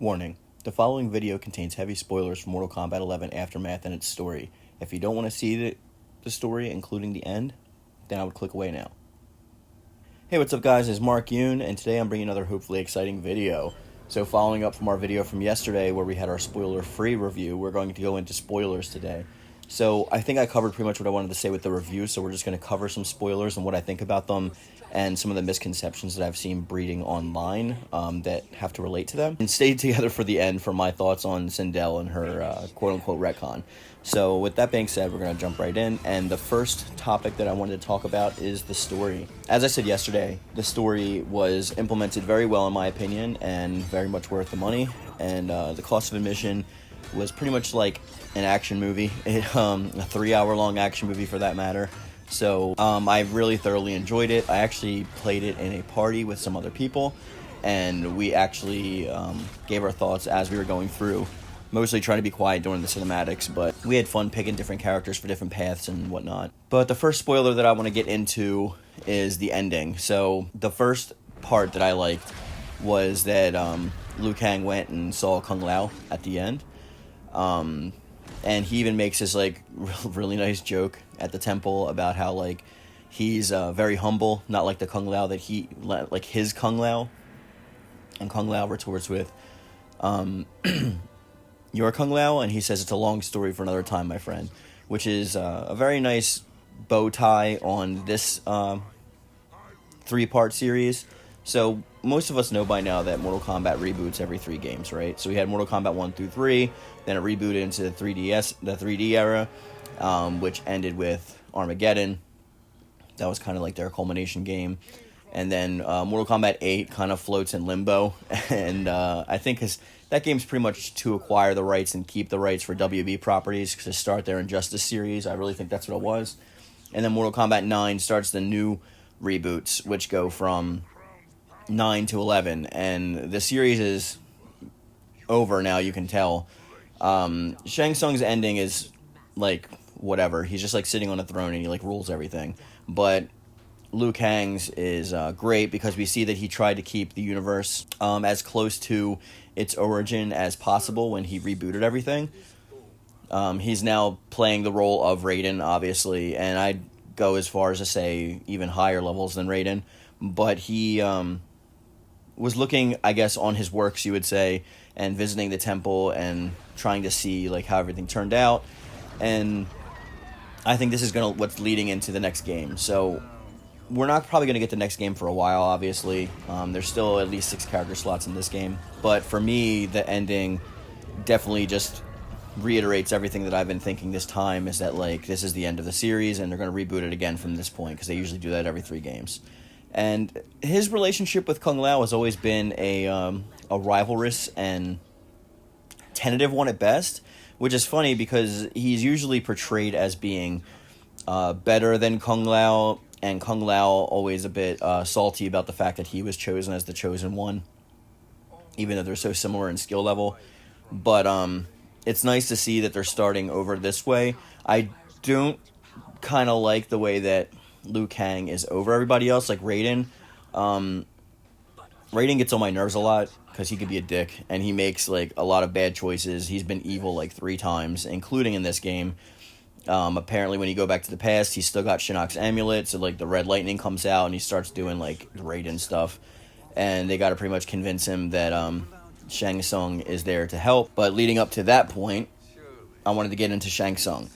Warning, the following video contains heavy spoilers for Mortal Kombat 11 Aftermath and its story. If you don't want to see the story, including the end, then I would click away now. Hey, what's up guys, it's Mark Yoon, and today I'm bringing another hopefully exciting video. So following up from our video from yesterday where we had our spoiler-free review, we're going to go into spoilers today. So I think I covered pretty much what I wanted to say with the review, so we're just going to cover some spoilers and what I think about them and some of the misconceptions that I've seen breeding online that have to relate to them. And stay together for the end for my thoughts on Sindel and her quote-unquote retcon. So with that being said, we're going to jump right in, and the first topic that I wanted to talk about is the story. As I said yesterday, the story was implemented very well in my opinion and very much worth the money, and the cost of admission was pretty much like an action movie, a 3-hour-long action movie for that matter. So I really thoroughly enjoyed it. I actually played it in a party with some other people, and we actually gave our thoughts as we were going through, mostly trying to be quiet during the cinematics, but we had fun picking different characters for different paths and whatnot. But the first spoiler that I want to get into is the ending. So the first part that I liked was that Liu Kang went and saw Kung Lao at the end. And he even makes this like really nice joke at the temple about how like he's very humble, not like the Kung Lao that he like his Kung Lao. And Kung Lao retorts with, "Your Kung Lao," and he says it's a long story for another time, my friend, which is a very nice bow tie on this 3-part series. So most of us know by now that Mortal Kombat reboots every 3 games, right? So we had Mortal Kombat 1 through 3, then it rebooted into the 3D era, which ended with Armageddon. That was kind of like their culmination game. And then Mortal Kombat 8 kind of floats in limbo, and I think that game's pretty much to acquire the rights and keep the rights for WB properties to start their Injustice series. I really think that's what it was. And then Mortal Kombat 9 starts the new reboots, which go from 9 to 11, and the series is over now, you can tell. Shang Tsung's ending is like whatever. He's just like sitting on a throne and he like rules everything. But Liu Kang's is great because we see that he tried to keep the universe as close to its origin as possible when he rebooted everything. He's now playing the role of Raiden, obviously, and I'd go as far as to say even higher levels than Raiden. But he was looking, I guess, on his works, you would say, and visiting the temple and trying to see like how everything turned out. And I think this is what's leading into the next game. So we're not probably going to get the next game for a while, obviously. There's still at least 6 character slots in this game. But for me, the ending definitely just reiterates everything that I've been thinking this time, is that like this is the end of the series and they're going to reboot it again from this point, because they usually do that every 3 games. And his relationship with Kung Lao has always been a rivalrous and tentative one at best, which is funny because he's usually portrayed as being better than Kung Lao, and Kung Lao always a bit salty about the fact that he was chosen as the chosen one, even though they're so similar in skill level. But it's nice to see that they're starting over this way. I don't kind of like the way that Liu Kang is over everybody else, like Raiden. Raiden gets on my nerves a lot because he could be a dick, and he makes like a lot of bad choices. He's been evil like 3 times, including in this game. Apparently when you go back to the past, he's still got Shinnok's amulet, so like the red lightning comes out and he starts doing like Raiden stuff, and they got to pretty much convince him that Shang Tsung is there to help. But leading up to that point, I wanted to get into Shang Tsung.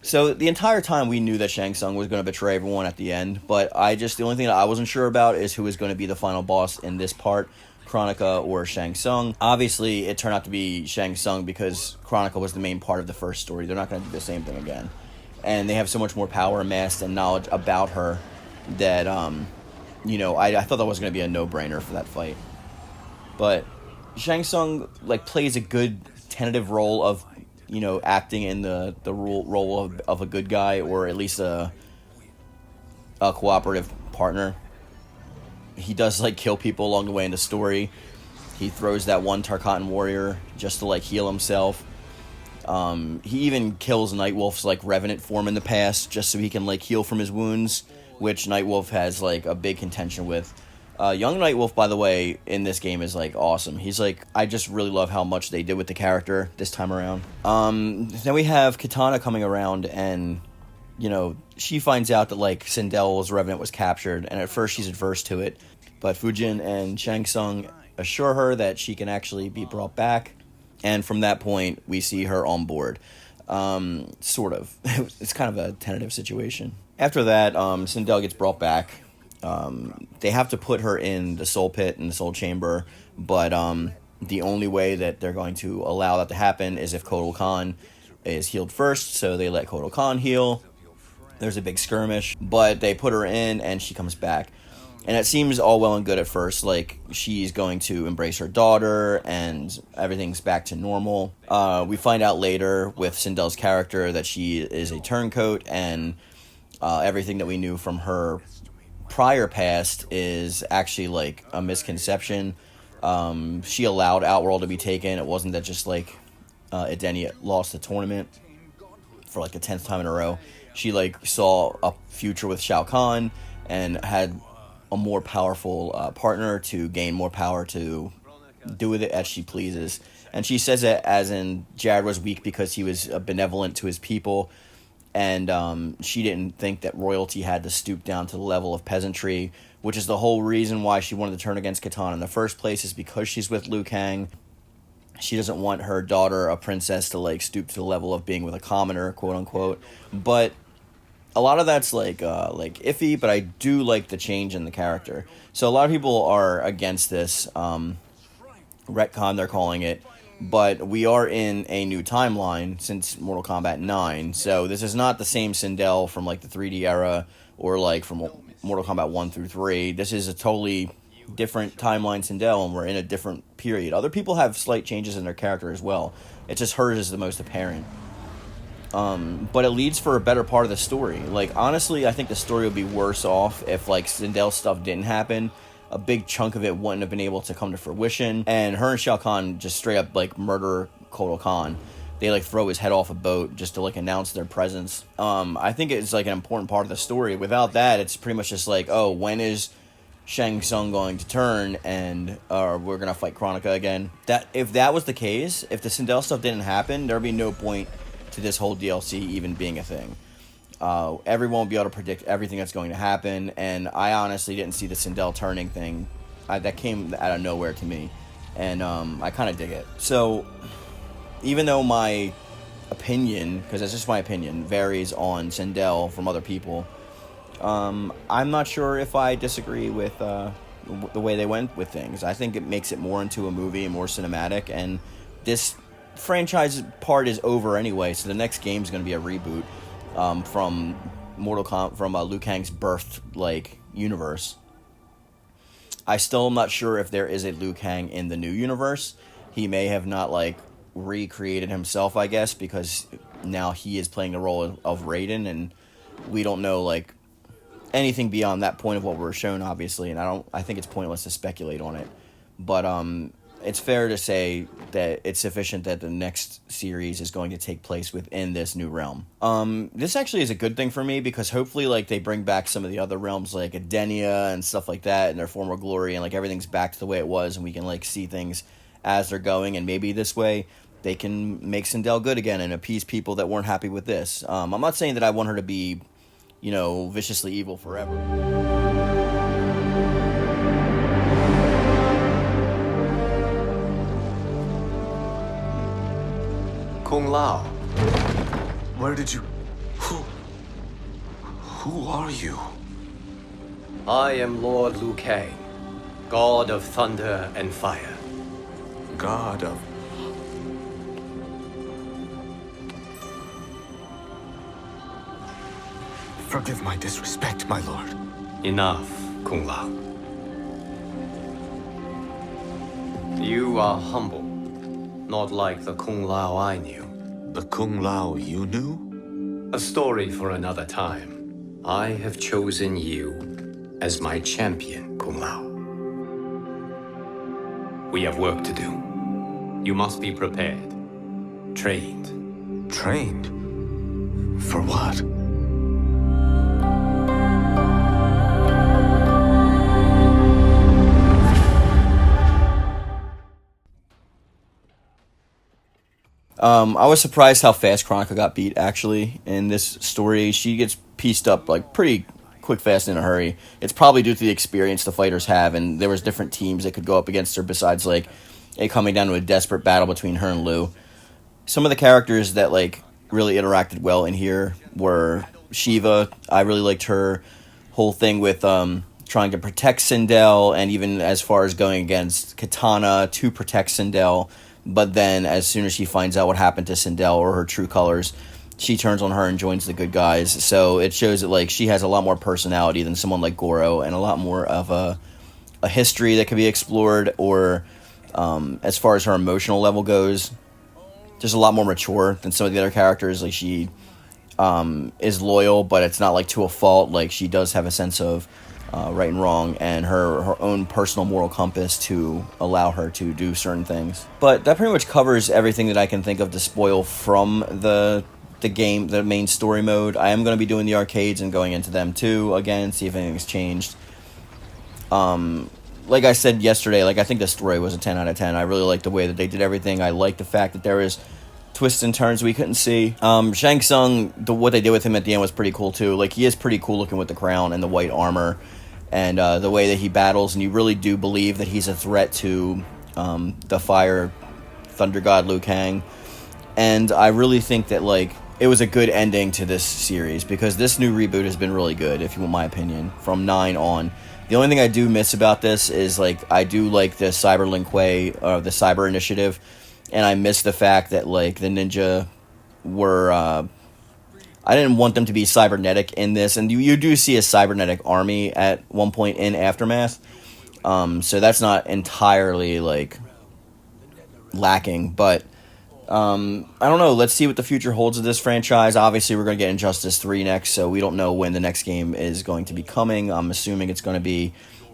So the entire time we knew that Shang Tsung was going to betray everyone at the end, but the only thing that I wasn't sure about is who was going to be the final boss in this part, Kronika or Shang Tsung. Obviously, it turned out to be Shang Tsung because Kronika was the main part of the first story. They're not going to do the same thing again. And they have so much more power amassed and knowledge about her that, I thought that was going to be a no-brainer for that fight. But Shang Tsung like plays a good tentative role of acting in the role of a good guy, or at least a cooperative partner. He does like kill people along the way in the story. He throws that one Tarkatan warrior just to like heal himself. He even kills Nightwolf's like revenant form in the past just so he can like heal from his wounds, which Nightwolf has like a big contention with. Young Nightwolf, by the way, in this game is like awesome. He's like, I just really love how much they did with the character this time around. Then we have Katana coming around, and you know, she finds out that like Sindel's revenant was captured, and at first she's adverse to it, but Fujin and Shang Tsung assure her that she can actually be brought back, and from that point we see her on board. Sort of. It's kind of a tentative situation. After that, Sindel gets brought back. They have to put her in the soul pit, in the soul chamber, but the only way that they're going to allow that to happen is if Kotal Khan is healed first, so they let Kotal Khan heal. There's a big skirmish, but they put her in and she comes back. And it seems all well and good at first, like she's going to embrace her daughter and everything's back to normal. We find out later with Sindel's character that she is a turncoat, and everything that we knew from her prior past is actually like a misconception. She allowed Outworld to be taken. It wasn't that just like Edenia lost the tournament for like the 10th time in a row. She like saw a future with Shao Kahn and had a more powerful partner to gain more power to do with it as she pleases. And she says it as in Jared was weak because he was benevolent to his people, and she didn't think that royalty had to stoop down to the level of peasantry, which is the whole reason why she wanted to turn against Katana in the first place, is because she's with Liu Kang. She doesn't want her daughter, a princess, to like stoop to the level of being with a commoner, quote unquote. But a lot of that's like iffy, but I do like the change in the character. So a lot of people are against this retcon, they're calling it, but we are in a new timeline since Mortal Kombat 9. So this is not the same Sindel from like the 3D era or like from Mortal Kombat 1 through 3. This is a totally different timeline Sindel, and we're in a different period. Other people have slight changes in their character as well. It's just hers is the most apparent. But it leads for a better part of the story. Like, honestly, I think the story would be worse off if, like, Sindel stuff didn't happen. A big chunk of it wouldn't have been able to come to fruition. And her and Shao Kahn just straight up, like, murder Kotal Khan. They, like, throw his head off a boat just to, like, announce their presence. I think it's, like, an important part of the story. Without that, it's pretty much just like, oh, when is Shang Tsung going to turn, and we're going to fight Kronika again? If that was the case, if the Sindel stuff didn't happen, there'd be no point to this whole DLC even being a thing. Everyone will be able to predict everything that's going to happen, and I honestly didn't see the Sindel turning thing. That came out of nowhere to me, and I kind of dig it. So, even though my opinion, because it's just my opinion, varies on Sindel from other people, I'm not sure if I disagree with the way they went with things. I think it makes it more into a movie and more cinematic, and this franchise part is over anyway, so the next game is going to be a reboot from Liu Kang's birthed like universe. I still am not sure if there is a Liu Kang in the new universe. He may have not like recreated himself, I guess, because now he is playing the role of Raiden, and we don't know like anything beyond that point of what we're shown, obviously, and I think it's pointless to speculate on it. But it's fair to say that it's sufficient that the next series is going to take place within this new realm. This actually is a good thing for me, because hopefully like they bring back some of the other realms like Edenia and stuff like that in their former glory, and like everything's back to the way it was, and we can like see things as they're going, and maybe this way they can make Sindel good again and appease people that weren't happy with this. I'm not saying that I want her to be, you know, viciously evil forever. Kung Lao, where did you... Who are you? I am Lord Liu Kang, God of Thunder and Fire. God of... Forgive my disrespect, my lord. Enough, Kung Lao. You are humble, not like the Kung Lao I knew. The Kung Lao you knew? A story for another time. I have chosen you as my champion, Kung Lao. We have work to do. You must be prepared, trained. Trained? For what? I was surprised how fast Chronica got beat, actually, in this story. She gets pieced up, like, pretty quick, fast, in a hurry. It's probably due to the experience the fighters have, and there was different teams that could go up against her besides, like, it coming down to a desperate battle between her and Liu. Some of the characters that, like, really interacted well in here were Shiva. I really liked her whole thing with trying to protect Sindel, and even as far as going against Katana to protect Sindel. But then, as soon as she finds out what happened to Sindel or her true colors, she turns on her and joins the good guys. So it shows that, like, she has a lot more personality than someone like Goro, and a lot more of a history that can be explored, or as far as her emotional level goes, just a lot more mature than some of the other characters. Like, she is loyal, but it's not, like, to a fault. Like, she does have a sense of right and wrong, and her own personal moral compass to allow her to do certain things. But that pretty much covers everything that I can think of to spoil from the game, the main story mode. I am going to be doing the arcades and going into them too, again, see if anything's changed. Like I said yesterday, like, I think the story was a 10 out of 10. I really like the way that they did everything. I like the fact that there is twists and turns we couldn't see. Shang Tsung, what they did with him at the end was pretty cool too. Like, he is pretty cool looking with the crown and the white armor, and the way that he battles, and you really do believe that he's a threat to the fire thunder god Liu Kang. And I really think that, like, it was a good ending to this series, because this new reboot has been really good, if you want my opinion, from 9 on. The only thing I do miss about this is, like, I do like the Cyber Lin Kuei, the Cyber Initiative, and I miss the fact that, like, the ninja were I didn't want them to be cybernetic in this, and you do see a cybernetic army at one point in Aftermath, so that's not entirely, like, lacking, but I don't know, let's see what the future holds of this franchise. Obviously, we're going to get Injustice 3 next, so we don't know when the next game is going to be coming. I'm assuming it's going to be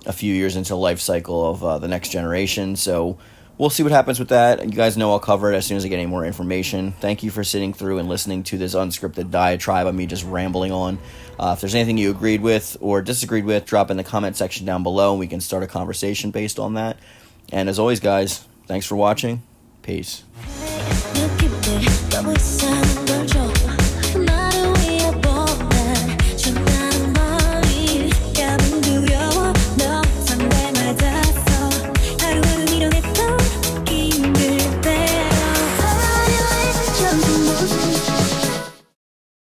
a few years into the life cycle of the next generation, so we'll see what happens with that. You guys know I'll cover it as soon as I get any more information. Thank you for sitting through and listening to this unscripted diatribe of me just rambling on. If there's anything you agreed with or disagreed with, drop in the comment section down below, and we can start a conversation based on that. And as always, guys, thanks for watching. Peace. Emotions